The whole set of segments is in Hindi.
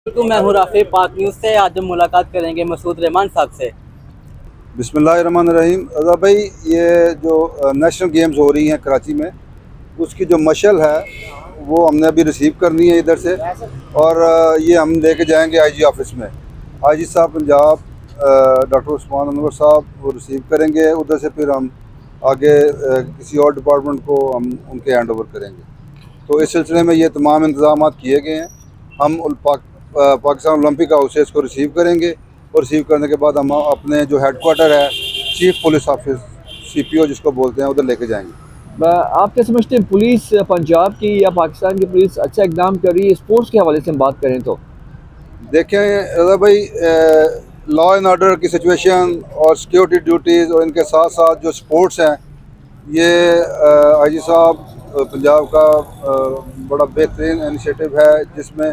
तो मैं हूँ राफी पाक न्यूज़ से। आज हम मुलाकात करेंगे मसूद रहमान साहब से। बिस्मिल्लाहिर्रहमानिर्रहीम। रज़ा भाई, ये जो नेशनल गेम्स हो रही हैं कराची में, उसकी जो मशल है वो हमने अभी रिसीव करनी है इधर से, और ये हम लेके जाएंगे आईजी ऑफिस में। आईजी साहब पंजाब डॉक्टर उस्मान अनवर साहब वो रिसीव करेंगे उधर से, फिर हम आगे किसी और डिपार्टमेंट को हम उनके हैंड ओवर करेंगे। तो इस सिलसिले में ये तमाम इंतजाम किए गए हैं। हम पाकिस्तान ओलंपिक हाउस से इसको रिसीव करेंगे, और रिसीव करने के बाद हम अपने जो हेडक्वार्टर है चीफ पुलिस ऑफिस CPO जिसको बोलते हैं, उधर लेके जाएंगे। आप क्या समझते हैं, पुलिस पंजाब की या पाकिस्तान की पुलिस अच्छा इकदाम कर रही है? स्पोर्ट्स के हवाले से हम बात करें तो देखें रज़ा भाई, लॉ एंड ऑर्डर की सिचुएशन और सिक्योरिटी ड्यूटीज़ और इनके साथ साथ जो स्पोर्ट्स हैं, ये आईजी साहब पंजाब का बड़ा बेहतरीन इनिशिएटिव है, जिसमें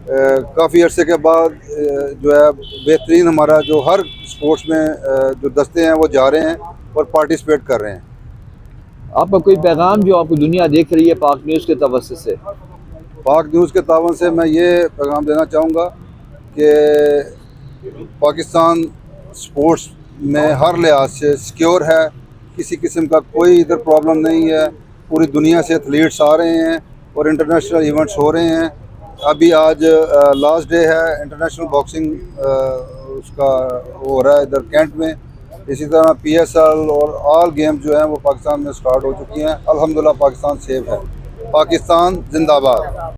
काफ़ी अरसे के बाद जो है बेहतरीन हमारा जो हर स्पोर्ट्स में जो दस्ते हैं वो जा रहे हैं और पार्टिसिपेट कर रहे हैं। आपका कोई पैगाम जो आपको दुनिया देख रही है पाक न्यूज़ के तवज्जुह से? पाक न्यूज़ के तावन से मैं ये पैगाम देना चाहूँगा कि पाकिस्तान स्पोर्ट्स में हर लिहाज से सिक्योर है, किसी किस्म का कोई इधर प्रॉब्लम नहीं है। पूरी दुनिया से एथलीट्स आ रहे हैं और इंटरनेशनल इवेंट्स हो रहे हैं। अभी आज लास्ट डे है इंटरनेशनल बॉक्सिंग, उसका हो रहा है इधर कैंट में। इसी तरह PSL और ऑल गेम जो हैं वो पाकिस्तान में स्टार्ट हो चुकी हैं। अल्हम्दुलिल्लाह पाकिस्तान सेफ है। पाकिस्तान जिंदाबाद।